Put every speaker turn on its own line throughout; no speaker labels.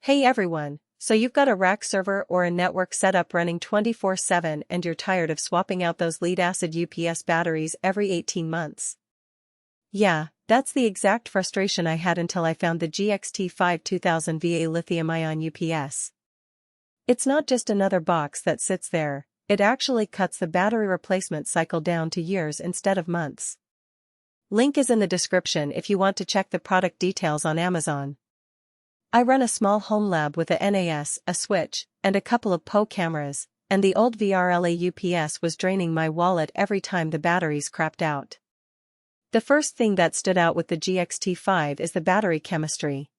Hey everyone, so you've got a rack server or a network setup running 24/7 and you're tired of swapping out those lead-acid UPS batteries every 18 months. Yeah, that's the exact frustration I had until I found the GXT5 2000Va lithium-ion UPS. It's not just another box that sits there, it actually cuts the battery replacement cycle down to years instead of months. Link is in the description if you want to check the product details on Amazon. I run a small home lab with a NAS, a switch, and a couple of PO cameras, and the old VRLA UPS was draining my wallet every time the batteries crapped out. The first thing that stood out with the GXT5 is the battery chemistry.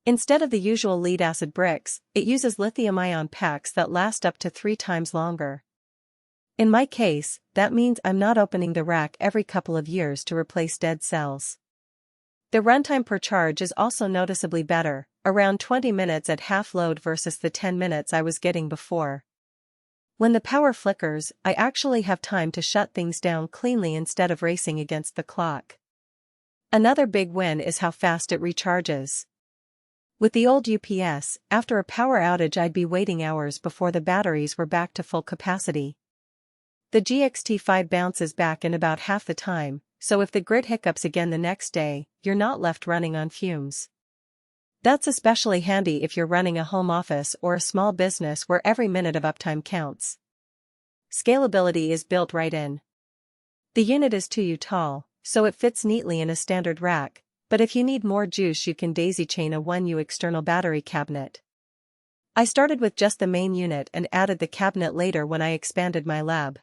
Instead of the usual lead-acid bricks, it uses lithium-ion packs that last up to 3 times longer. In my case, that means I'm not opening the rack every couple of years to replace dead cells. The runtime per charge is also noticeably better, around 20 minutes at half load versus the 10 minutes I was getting before. When the power flickers, I actually have time to shut things down cleanly instead of racing against the clock. Another big win is how fast it recharges. With the old UPS, after a power outage I'd be waiting hours before the batteries were back to full capacity. The GXT5 bounces back in about half the time, so if the grid hiccups again the next day, you're not left running on fumes. That's especially handy if you're running a home office or a small business where every minute of uptime counts. Scalability is built right in. The unit is 2U tall, so it fits neatly in a standard rack, but if you need more juice you can daisy chain a 1U external battery cabinet. I started with just the main unit and added the cabinet later when I expanded my lab.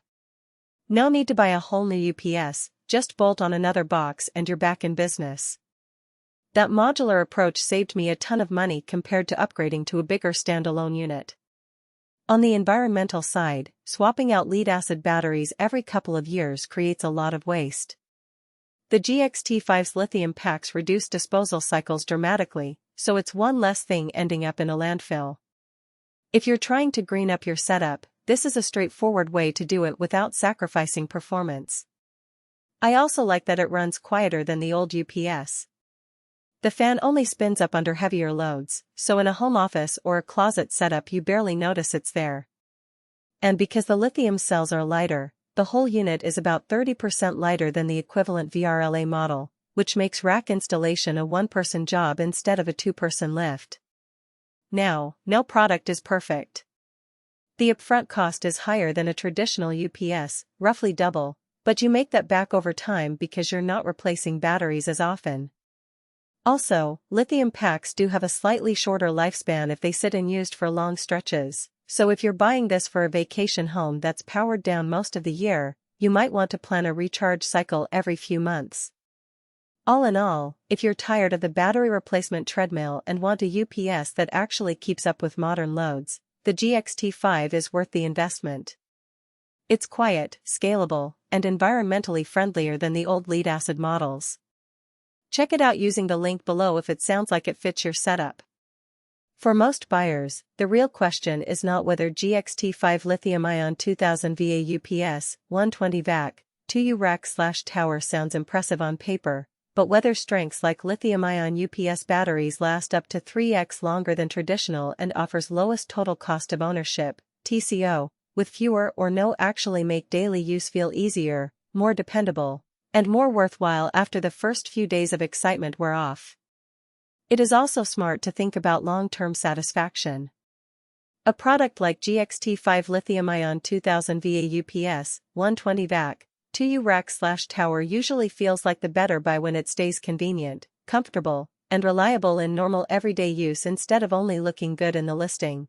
No need to buy a whole new UPS, just bolt on another box and you're back in business. That modular approach saved me a ton of money compared to upgrading to a bigger standalone unit. On the environmental side, swapping out lead-acid batteries every couple of years creates a lot of waste. The GXT5's lithium packs reduce disposal cycles dramatically, so it's one less thing ending up in a landfill. If you're trying to green up your setup, this is a straightforward way to do it without sacrificing performance. I also like that it runs quieter than the old UPS. The fan only spins up under heavier loads, so in a home office or a closet setup you barely notice it's there. And because the lithium cells are lighter, the whole unit is about 30% lighter than the equivalent VRLA model, which makes rack installation a one-person job instead of a two-person lift. Now, no product is perfect. The upfront cost is higher than a traditional UPS, roughly double, but you make that back over time because you're not replacing batteries as often. Also, lithium packs do have a slightly shorter lifespan if they sit unused for long stretches, so if you're buying this for a vacation home that's powered down most of the year, you might want to plan a recharge cycle every few months. All in all, if you're tired of the battery replacement treadmill and want a UPS that actually keeps up with modern loads, the GXT5 is worth the investment. It's quiet, scalable, and environmentally friendlier than the old lead-acid models. Check it out using the link below if it sounds like it fits your setup. For most buyers, the real question is not whether GXT5 Lithium-Ion 2000Va UPS 120V 2U rack/tower sounds impressive on paper, but whether strengths like lithium-ion UPS batteries last up to 3x longer than traditional and offers lowest total cost of ownership, TCO, with fewer or no actually make daily use feel easier, more dependable, and more worthwhile after the first few days of excitement wear off. It is also smart to think about long-term satisfaction. A product like GXT5 Lithium-Ion 2000Va UPS 120V 2U rack/tower usually feels like the better buy when it stays convenient, comfortable, and reliable in normal everyday use instead of only looking good in the listing.